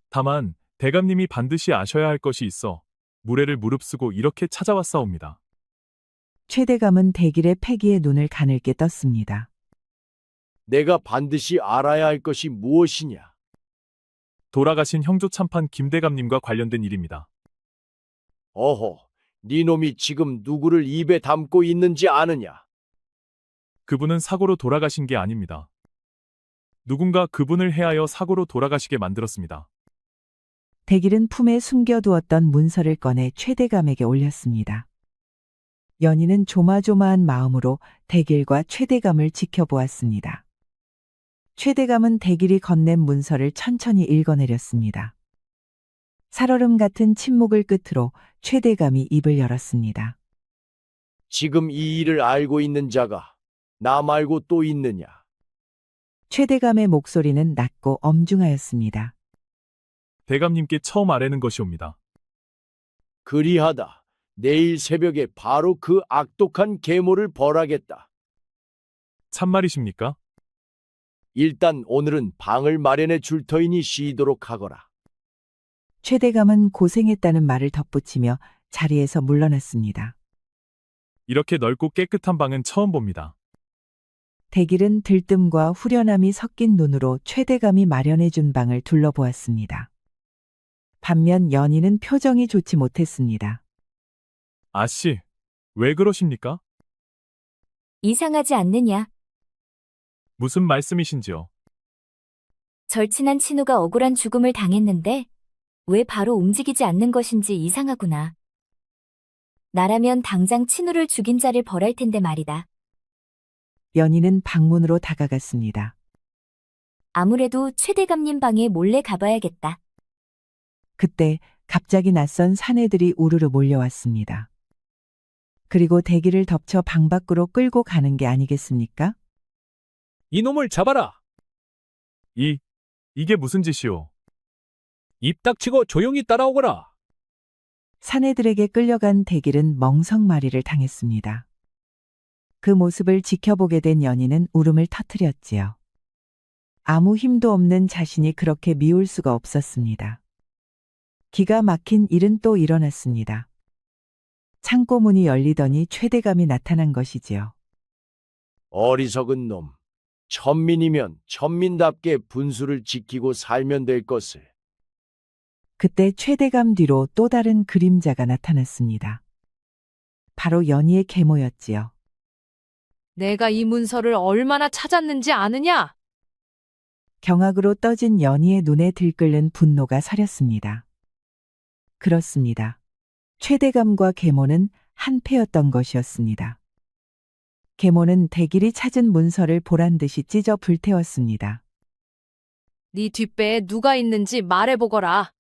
다만 대감님이 반드시 아셔야 할 것이 있어 무례를 무릅쓰고 이렇게 찾아왔사옵니다. 최대감은 대길의 패기에 눈을 가늘게 떴습니다. 내가 반드시 알아야 할 것이 무엇이냐? 돌아가신 형조 참판 김대감님과 관련된 일입니다. 어허, 네 놈이 지금 누구를 입에 담고 있는지 아느냐? 그분은 사고로 돌아가신 게 아닙니다. 누군가 그분을 해하여 사고로 돌아가시게 만들었습니다. 대길은 품에 숨겨두었던 문서를 꺼내 최대감에게 올렸습니다. 연희는 조마조마한 마음으로 대길과 최대감을 지켜보았습니다. 최대감은 대길이 건넨 문서를 천천히 읽어내렸습니다. 살얼음 같은 침묵을 끝으로 최대감이 입을 열었습니다. 지금 이 일을 알고 있는 자가 나 말고 또 있느냐? 최대감의 목소리는 낮고 엄중하였습니다. 대감님께 처음 아뢰는 것이옵니다. 그리하다. 내일 새벽에 바로 그 악독한 계모를 벌하겠다. 참말이십니까? 일단 오늘은 방을 마련해 줄 터이니 쉬도록 하거라. 최대감은 고생했다는 말을 덧붙이며 자리에서 물러났습니다. 이렇게 넓고 깨끗한 방은 처음 봅니다. 대길은 들뜸과 후련함이 섞인 눈으로 최대감이 마련해준 방을 둘러보았습니다. 반면 연희는 표정이 좋지 못했습니다. 아씨, 왜 그러십니까? 이상하지 않느냐? 무슨 말씀이신지요? 절친한 친우가 억울한 죽음을 당했는데 왜 바로 움직이지 않는 것인지 이상하구나. 나라면 당장 친우를 죽인 자를 벌할 텐데 말이다. 연희는 방문으로 다가갔습니다. 아무래도 최대감님 방에 몰래 가봐야겠다. 그때 갑자기 낯선 사내들이 우르르 몰려왔습니다. 그리고 대길을 덮쳐 방 밖으로 끌고 가는 게 아니겠습니까? 이놈을 잡아라. 이게 무슨 짓이오? 입 닥치고 조용히 따라오거라. 사내들에게 끌려간 대길은 멍석마리를 당했습니다. 그 모습을 지켜보게 된 연희는 울음을 터뜨렸지요. 아무 힘도 없는 자신이 그렇게 미울 수가 없었습니다. 기가 막힌 일은 또 일어났습니다. 창고 문이 열리더니 최대감이 나타난 것이지요. 어리석은 놈. 천민이면 천민답게 분수를 지키고 살면 될 것을. 그때 최대감 뒤로 또 다른 그림자가 나타났습니다. 바로 연희의 계모였지요. 내가 이 문서를 얼마나 찾았는지 아느냐? 경악으로 떠진 연희의 눈에 들끓는 분노가 서렸습니다. 그렇습니다. 최대감과 계모는 한패였던 것이었습니다. 계모는 대길이 찾은 문서를 보란듯이 찢어 불태웠습니다. 네 뒷배에 누가 있는지 말해보거라.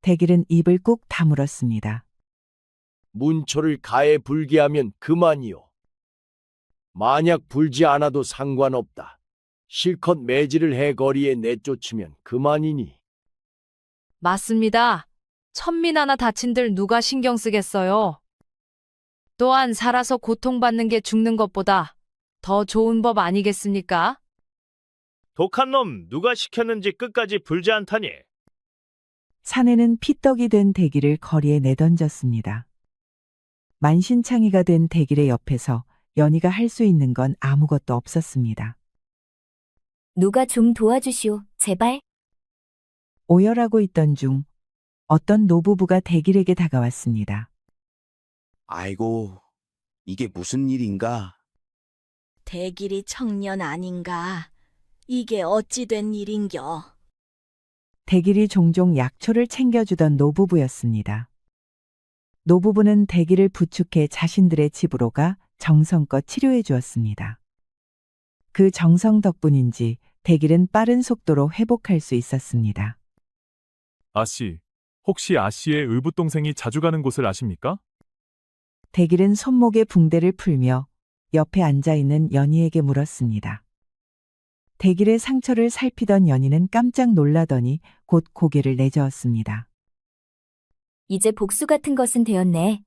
대길은 입을 꾹 다물었습니다. 문초를 가에 불게 하면 그만이요. 만약 불지 않아도 상관없다. 실컷 매질을 해 거리에 내쫓으면 그만이니. 맞습니다. 천민 하나 다친들 누가 신경 쓰겠어요. 또한 살아서 고통받는 게 죽는 것보다 더 좋은 법 아니겠습니까? 독한 놈 누가 시켰는지 끝까지 불지 않다니. 사내는 피떡이 된 대기를 거리에 내던졌습니다. 만신창이가 된 대길의 옆에서 연희가 할 수 있는 건 아무것도 없었습니다. 누가 좀 도와주시오, 제발. 오열하고 있던 중 어떤 노부부가 대길에게 다가왔습니다. 아이고, 이게 무슨 일인가? 대길이 청년 아닌가? 이게 어찌 된 일인겨? 대길이 종종 약초를 챙겨주던 노부부였습니다. 노부부는 대길을 부축해 자신들의 집으로 가 정성껏 치료해 주었습니다. 그 정성 덕분인지 대길은 빠른 속도로 회복할 수 있었습니다. 아씨, 혹시 아씨의 의붓동생이 자주 가는 곳을 아십니까? 대길은 손목에 붕대를 풀며 옆에 앉아있는 연희에게 물었습니다. 대길의 상처를 살피던 연희는 깜짝 놀라더니 곧 고개를 내저었습니다. 이제 복수 같은 것은 되었네.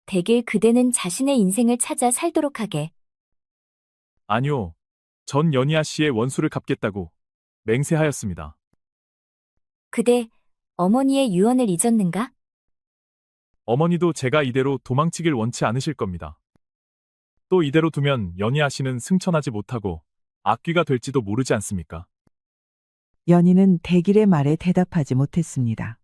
대길 그대는 자신의 인생을 찾아 살도록 하게. 아니요. 전 연희 아씨의 원수를 갚겠다고 맹세하였습니다. 그대 어머니의 유언을 잊었는가? 어머니도 제가 이대로 도망치길 원치 않으실 겁니다. 또 이대로 두면 연희 아씨는 승천하지 못하고 악귀가 될지도 모르지 않습니까? 연희는 대길의 말에 대답하지 못했습니다.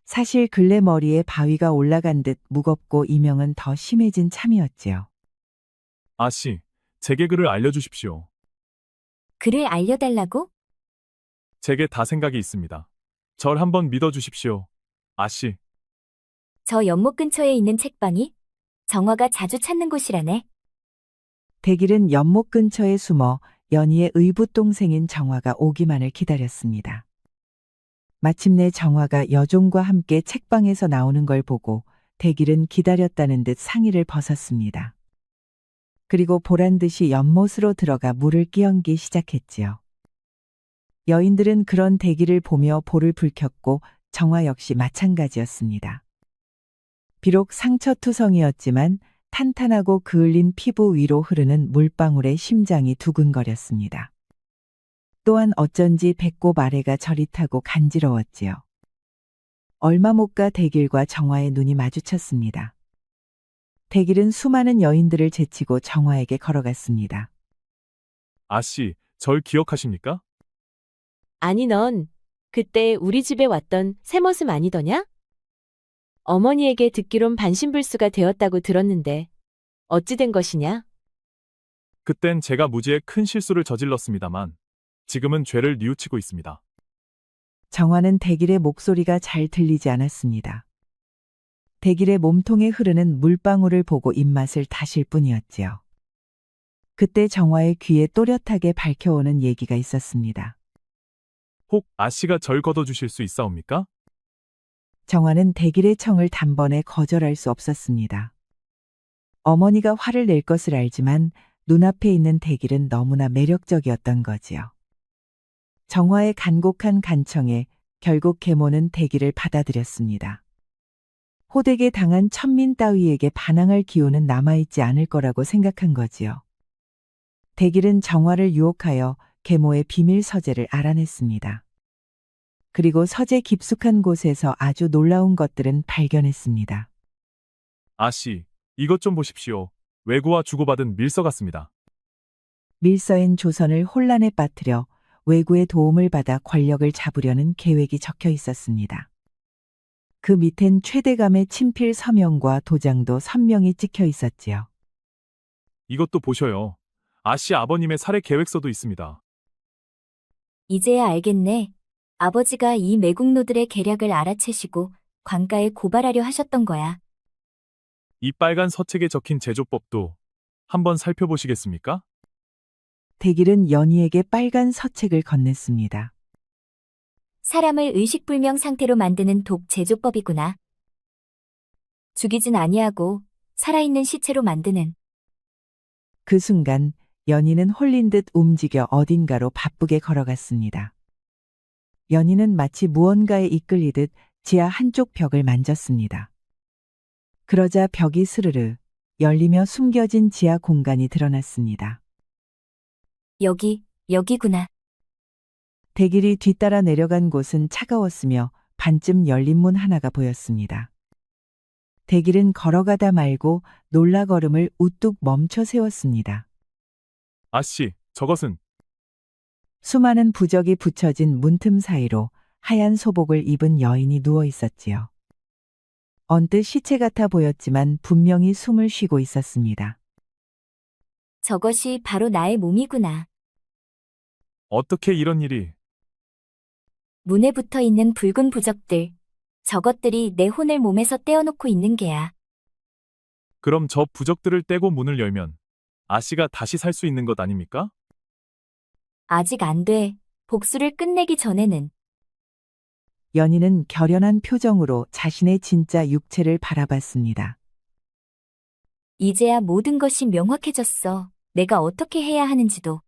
사실 근래 머리에 바위가 올라간 듯 무겁고 이명은 더 심해진 참이었지요. 아씨, 제게 글을 알려주십시오. 글을 알려달라고? 제게 다 생각이 있습니다. 절 한번 믿어주십시오. 아씨. 저 연못 근처에 있는 책방이 정화가 자주 찾는 곳이라네. 대길은 연못 근처에 숨어 연희의 의붓동생인 정화가 오기만을 기다렸습니다. 마침내 정화가 여종과 함께 책방에서 나오는 걸 보고 대길은 기다렸다는 듯 상의를 벗었습니다. 그리고 보란듯이 연못으로 들어가 물을 끼얹기 시작했지요. 여인들은 그런 대길을 보며 볼을 붉혔고 정화 역시 마찬가지였습니다. 비록 상처투성이었지만 탄탄하고 그을린 피부 위로 흐르는 물방울에 심장이 두근거렸습니다. 또한 어쩐지 배꼽 아래가 저릿하고 간지러웠지요. 얼마 못 가 대길과 정화의 눈이 마주쳤습니다. 대길은 수많은 여인들을 제치고 정화에게 걸어갔습니다. 아씨, 절 기억하십니까? 아니 넌 그때 우리 집에 왔던 새머슴 아니더냐? 어머니에게 듣기론 반신불수가 되었다고 들었는데 어찌 된 것이냐? 그땐 제가 무지에 큰 실수를 저질렀습니다만 지금은 죄를 뉘우치고 있습니다. 정화는 대길의 목소리가 잘 들리지 않았습니다. 대길의 몸통에 흐르는 물방울을 보고 입맛을 다실 뿐이었지요. 그때 정화의 귀에 또렷하게 밝혀오는 얘기가 있었습니다. 혹 아씨가 절 걷어주실 수 있사옵니까? 정화는 대길의 청을 단번에 거절할 수 없었습니다. 어머니가 화를 낼 것을 알지만 눈앞에 있는 대길은 너무나 매력적이었던 거지요. 정화의 간곡한 간청에 결국 계모는 대길을 받아들였습니다. 호되게 당한 천민 따위에게 반항할 기운은 남아있지 않을 거라고 생각한 거지요. 대길은 정화를 유혹하여 계모의 비밀 서재를 알아냈습니다. 그리고 서재 깊숙한 곳에서 아주 놀라운 것들은 발견했습니다. 아씨, 이것 좀 보십시오. 외구와 주고받은 밀서 같습니다. 밀서엔 조선을 혼란에 빠뜨려 외구의 도움을 받아 권력을 잡으려는 계획이 적혀 있었습니다. 그 밑엔 최대감의 친필 서명과 도장도 선명히 찍혀 있었지요. 이것도 보셔요. 아씨 아버님의 살해 계획서도 있습니다. 이제야 알겠네. 아버지가 이 매국노들의 계략을 알아채시고 관가에 고발하려 하셨던 거야. 이 빨간 서책에 적힌 제조법도 한번 살펴보시겠습니까? 대길은 연희에게 빨간 서책을 건넸습니다. 사람을 의식불명 상태로 만드는 독 제조법이구나. 죽이진 아니하고 살아있는 시체로 만드는. 그 순간 연희는 홀린 듯 움직여 어딘가로 바쁘게 걸어갔습니다. 연희는 마치 무언가에 이끌리듯 지하 한쪽 벽을 만졌습니다. 그러자 벽이 스르르 열리며 숨겨진 지하 공간이 드러났습니다. 여기구나. 대길이 뒤따라 내려간 곳은 차가웠으며 반쯤 열린 문 하나가 보였습니다. 대길은 걸어가다 말고 놀라 걸음을 우뚝 멈춰 세웠습니다. 아씨, 저것은 수많은 부적이 붙여진 문틈 사이로 하얀 소복을 입은 여인이 누워 있었지요. 언뜻 시체 같아 보였지만 분명히 숨을 쉬고 있었습니다. 저것이 바로 나의 몸이구나. 어떻게 이런 일이? 문에 붙어 있는 붉은 부적들. 저것들이 내 혼을 몸에서 떼어놓고 있는 게야. 그럼 저 부적들을 떼고 문을 열면 아씨가 다시 살 수 있는 것 아닙니까? 아직 안 돼. 복수를 끝내기 전에는. 연희는 결연한 표정으로 자신의 진짜 육체를 바라봤습니다. 이제야 모든 것이 명확해졌어. 내가 어떻게 해야 하는지도.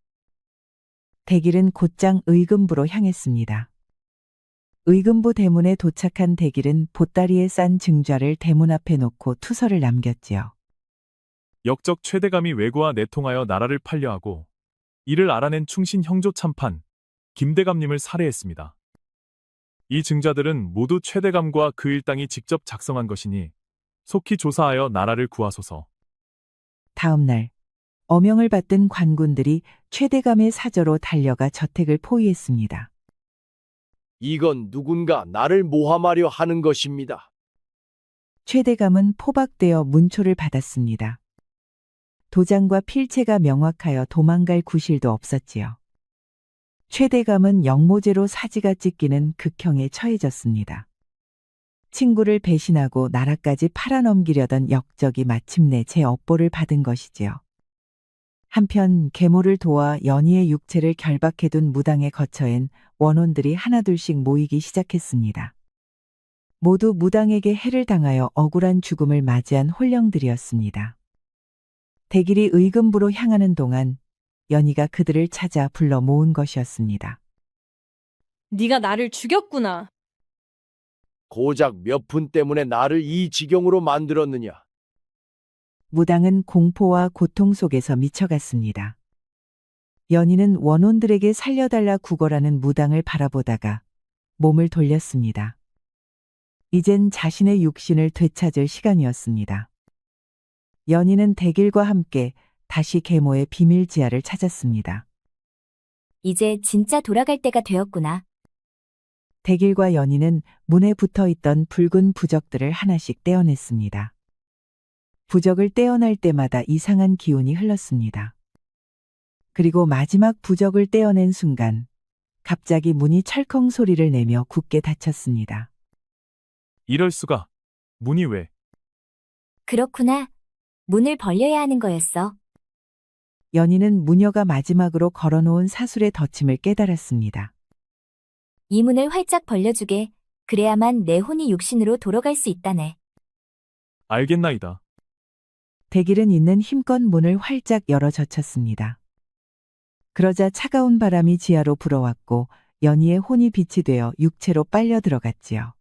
대길은 곧장 의금부로 향했습니다. 의금부 대문에 도착한 대길은 보따리에 싼 증좌를 대문 앞에 놓고 투서를 남겼지요. 역적 최대감이 외구와 내통하여 나라를 팔려하고 이를 알아낸 충신 형조 참판 김대감님을 살해했습니다. 이 증자들은 모두 최대감과 그 일당이 직접 작성한 것이니 속히 조사하여 나라를 구하소서. 다음 날 어명을 받든 관군들이 최대감의 사저로 달려가 저택을 포위했습니다. 이건 누군가 나를 모함하려 하는 것입니다. 최대감은 포박되어 문초를 받았습니다. 도장과 필체가 명확하여 도망갈 구실도 없었지요. 최대감은 영모제로 사지가 찢기는 극형에 처해졌습니다. 친구를 배신하고 나라까지 팔아넘기려던 역적이 마침내 제 업보를 받은 것이지요. 한편 계모를 도와 연희의 육체를 결박해둔 무당의 거처엔 원혼들이 하나둘씩 모이기 시작했습니다. 모두 무당에게 해를 당하여 억울한 죽음을 맞이한 혼령들이었습니다. 대길이 의금부로 향하는 동안 연희가 그들을 찾아 불러 모은 것이었습니다. 네가 나를 죽였구나. 고작 몇 푼 때문에 나를 이 지경으로 만들었느냐. 무당은 공포와 고통 속에서 미쳐갔습니다. 연희는 원혼들에게 살려달라 구걸하는 무당을 바라보다가 몸을 돌렸습니다. 이젠 자신의 육신을 되찾을 시간이었습니다. 연희는 대길과 함께 다시 계모의 비밀 지하를 찾았습니다. 이제 진짜 돌아갈 때가 되었구나. 대길과 연희는 문에 붙어 있던 붉은 부적들을 하나씩 떼어냈습니다. 부적을 떼어낼 때마다 이상한 기운이 흘렀습니다. 그리고 마지막 부적을 떼어낸 순간 갑자기 문이 철컹 소리를 내며 굳게 닫혔습니다. 이럴 수가. 문이 왜? 그렇구나. 문을 벌려야 하는 거였어. 연희는 무녀가 마지막으로 걸어놓은 사술의 덧침을 깨달았습니다. 이 문을 활짝 벌려주게. 그래야만 내 혼이 육신으로 돌아갈 수 있다네. 알겠나이다. 대길은 있는 힘껏 문을 활짝 열어 젖혔습니다. 그러자 차가운 바람이 지하로 불어왔고 연희의 혼이 빛이 되어 육체로 빨려 들어갔지요.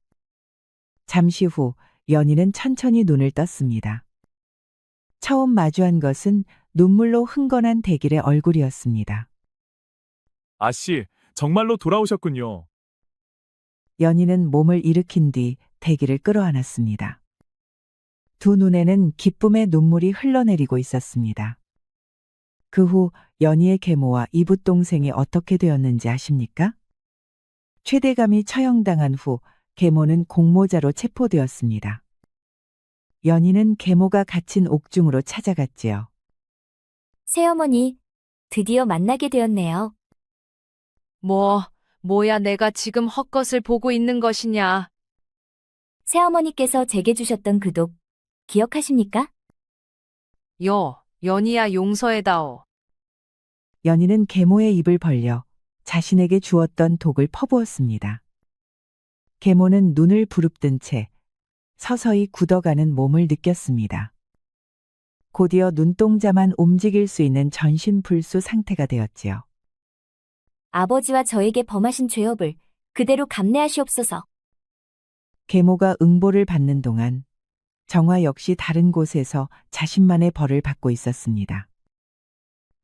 잠시 후 연희는 천천히 눈을 떴습니다. 처음 마주한 것은 눈물로 흥건한 대길의 얼굴이었습니다. 아씨, 정말로 돌아오셨군요. 연희는 몸을 일으킨 뒤 대길을 끌어안았습니다. 두 눈에는 기쁨의 눈물이 흘러내리고 있었습니다. 그 후 연희의 계모와 이붓 동생이 어떻게 되었는지 아십니까? 최대감이 처형당한 후 계모는 공모자로 체포되었습니다. 연희는 계모가 갇힌 옥중으로 찾아갔지요. 새어머니, 드디어 만나게 되었네요. 뭐야 내가 지금 헛것을 보고 있는 것이냐. 새어머니께서 제게 주셨던 그 독, 기억하십니까? 연희야 용서해다오. 연희는 계모의 입을 벌려 자신에게 주었던 독을 퍼부었습니다. 계모는 눈을 부릅뜬 채 서서히 굳어가는 몸을 느꼈습니다. 곧이어 눈동자만 움직일 수 있는 전신불수 상태가 되었지요. 아버지와 저에게 범하신 죄업을 그대로 감내하시옵소서. 계모가 응보를 받는 동안 정화 역시 다른 곳에서 자신만의 벌을 받고 있었습니다.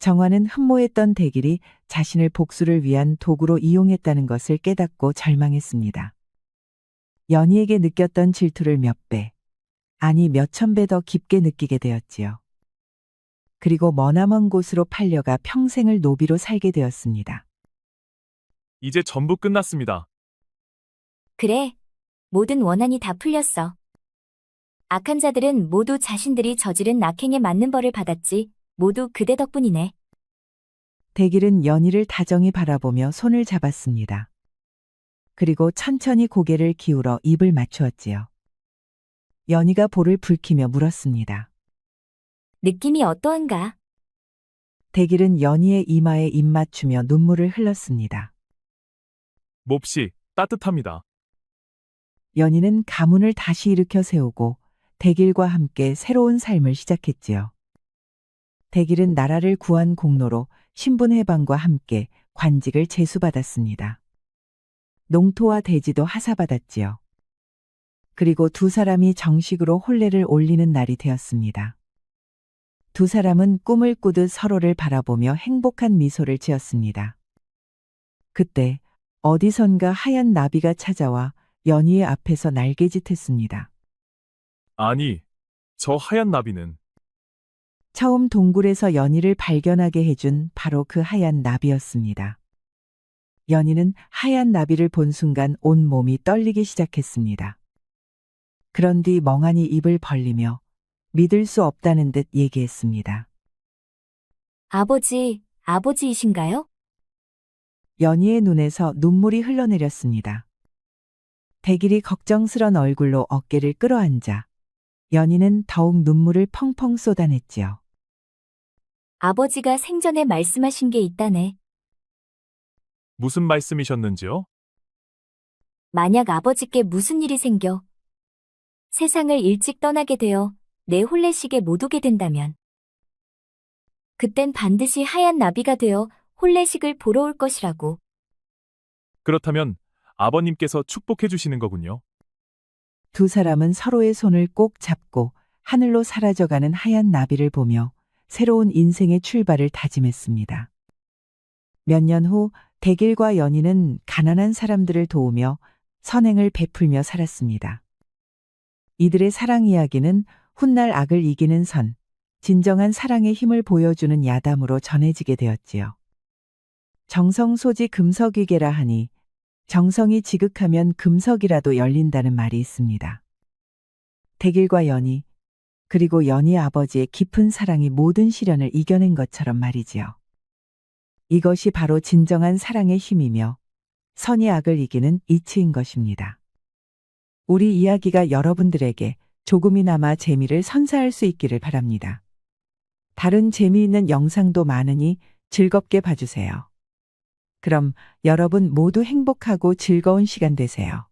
정화는 흠모했던 대길이 자신을 복수를 위한 도구로 이용했다는 것을 깨닫고 절망했습니다. 연희에게 느꼈던 질투를 몇 배, 아니 몇천 배 더 깊게 느끼게 되었지요. 그리고 머나먼 곳으로 팔려가 평생을 노비로 살게 되었습니다. 이제 전부 끝났습니다. 그래, 모든 원한이 다 풀렸어. 악한 자들은 모두 자신들이 저지른 악행에 맞는 벌을 받았지. 모두 그대 덕분이네. 대길은 연희를 다정히 바라보며 손을 잡았습니다. 그리고 천천히 고개를 기울어 입을 맞추었지요. 연희가 볼을 붉히며 물었습니다. 느낌이 어떠한가? 대길은 연희의 이마에 입 맞추며 눈물을 흘렸습니다. 몹시 따뜻합니다. 연희는 가문을 다시 일으켜 세우고 대길과 함께 새로운 삶을 시작했지요. 대길은 나라를 구한 공로로 신분해방과 함께 관직을 제수받았습니다. 농토와 대지도 하사받았지요. 그리고 두 사람이 정식으로 혼례를 올리는 날이 되었습니다. 두 사람은 꿈을 꾸듯 서로를 바라보며 행복한 미소를 지었습니다. 그때 어디선가 하얀 나비가 찾아와 연희의 앞에서 날개짓했습니다. 아니, 저 하얀 나비는 처음 동굴에서 연희를 발견하게 해준 바로 그 하얀 나비였습니다. 연희는 하얀 나비를 본 순간 온 몸이 떨리기 시작했습니다. 그런 뒤 멍하니 입을 벌리며 믿을 수 없다는 듯 얘기했습니다. 아버지이신가요? 연희의 눈에서 눈물이 흘러내렸습니다. 대길이 걱정스런 얼굴로 어깨를 끌어앉아 연희는 더욱 눈물을 펑펑 쏟아냈지요. 아버지가 생전에 말씀하신 게 있다네. 무슨 말씀이셨는지요? 만약 아버지께 무슨 일이 생겨 세상을 일찍 떠나게 되어 내 혼례식에 못 오게 된다면 그땐 반드시 하얀 나비가 되어 혼례식을 보러 올 것이라고. 그렇다면 아버님께서 축복해 주시는 거군요. 두 사람은 서로의 손을 꼭 잡고 하늘로 사라져가는 하얀 나비를 보며 새로운 인생의 출발을 다짐했습니다. 몇 년 후 대길과 연희는 가난한 사람들을 도우며 선행을 베풀며 살았습니다. 이들의 사랑 이야기는 훗날 악을 이기는 선, 진정한 사랑의 힘을 보여주는 야담으로 전해지게 되었지요. 정성소지 금석위계라 하니 정성이 지극하면 금석이라도 열린다는 말이 있습니다. 대길과 연희, 그리고 연희 아버지의 깊은 사랑이 모든 시련을 이겨낸 것처럼 말이지요. 이것이 바로 진정한 사랑의 힘이며 선이 악을 이기는 이치인 것입니다. 우리 이야기가 여러분들에게 조금이나마 재미를 선사할 수 있기를 바랍니다. 다른 재미있는 영상도 많으니 즐겁게 봐주세요. 그럼 여러분 모두 행복하고 즐거운 시간 되세요.